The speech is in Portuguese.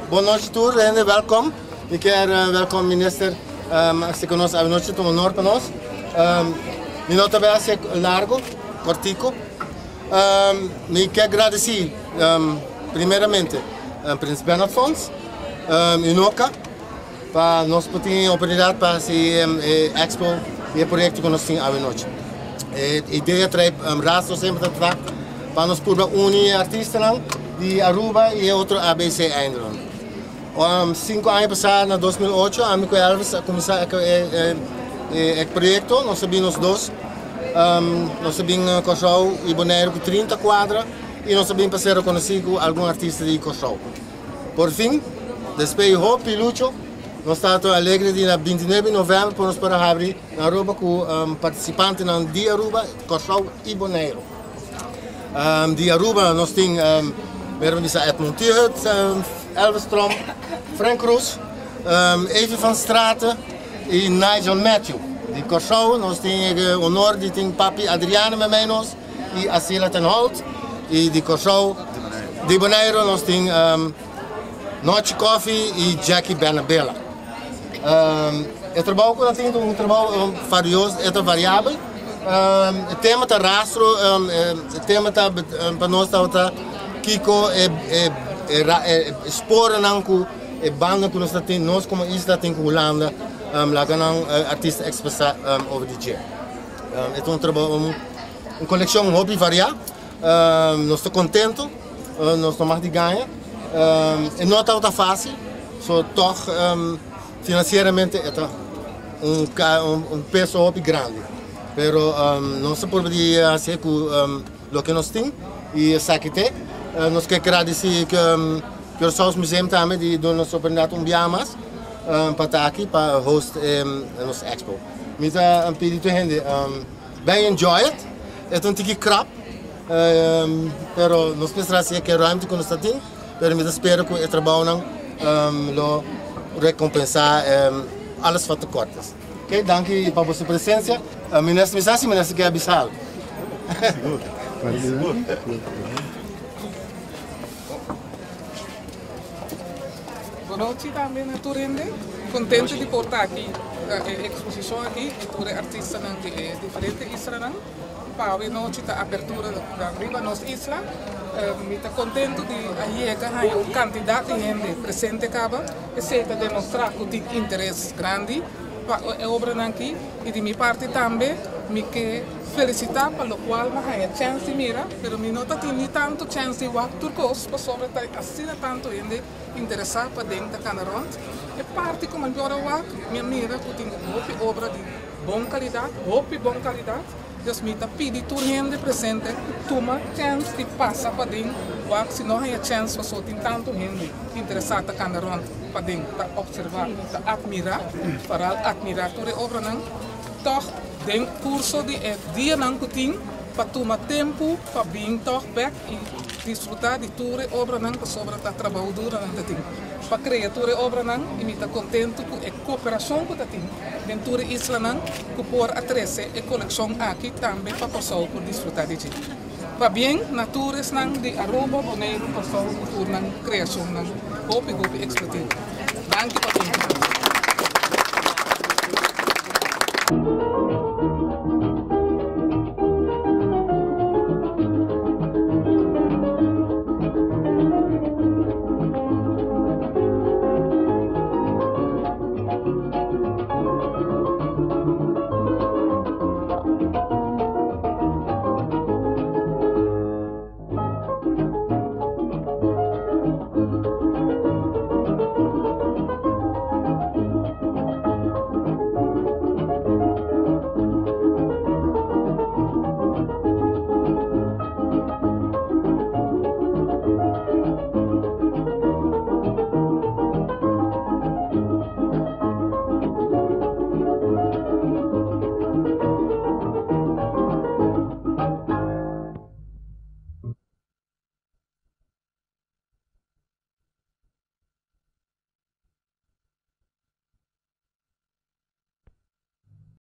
Boa noite a todos, welkom. Ik quero welkom minister se conosco a noite, um honor para nós. Minuto vai ser largo, cortico. Me quero agradecer primeiramente Príncipe Bernhard Fonds, Inoca, para nós termos a oportunidade para esse expo e o projeto que nós temos a noite. A ideia é rastro sempre para nós poder unir artistas de Aruba e outro ABC Eindhoven. 5 anos passados, em 2008, a Mico Elvis começou o projeto. Nós sabíamos dois. Nós sabíamos Cochou e Bonaire com 30 quadras e nós sabíamos passar a conhecer algum artista de Cochou. Por fim, depois de Hope e Lucho, nós estamos alegres de 29 de novembro para nós para abrir na Aruba com participantes de Aruba, Cochou e Bonaire. De Aruba nós temos Edmund Tihut, Elvis Strom, Frank Cruz, Evie van Straten e Nigel Matthew. De Cochou nós temos o honor de ter papi Adriano met nós e Asila ten Holt. E de Cochou, de Bonaire nós temos Noche Coffee e Jackie Bernabella. O trabalho que nós temos um trabalho varioso, é variável. O tema está rastro, o tema está para nós está Kiko sporen nanku e banden que nós temos nós como isla tem com Holanda lá ganham artista expressa over the year. É um trabalho uma coleção hobby variada. Nós estamos contentes, nós estamos de ganhar. E não está fácil, só toch financeiramente é um peso hobby grande. Pero nós podemos fazer com o que nós temos e saquete. Nós queremos agradecer que o South Museum também de nos oportunidade dia mais para estar aqui para host nossa expo. Mas pedido gente bem enjoy it. É um tique crap, pero nós pensamos que é ruimte que nós temos, pero nós espero que o trabalho não recompensar alles wat tekort is. Ok, dank u para a sua presença. Minister Misasi, minister quer avisar. Boa noite também a Turende, contente de portar aqui a exposição aqui de artistas de diferentes islas. Para a noite da abertura da Riba nossa isla, me está contente de aí que a quantidade de gente presente acaba e se demonstrar que tem interesse grande para a obra aqui e de minha parte também me quer felicitar pelo qual me há a chance de mirar, mas me não tem tanto chance de ir turcos para sobre assim tanto gente interessado para dentro da Canaront. E parte como agora minha mira que tem uma obra de boa qualidade, Deus me está pedindo a gente presente, toma chance de passar para dentro, se não há chance para tem tanto gente interessada na Canaront para dentro, para observar, para admirar, toda a obra não, toch den curso de dia não que tem para tomar tempo para vir toch back e desfrutar de toda a obra não que sobre a trabalho dura não tem. Para criar toda a obra não e me está contente com a cooperação que tem dentro da isla não que por atrás a coleção aqui também para pessoal por desfrutar de gente. Para bem naturas não de Aruba, Bonaire, pessoal por não criação não hope expertise. Danke para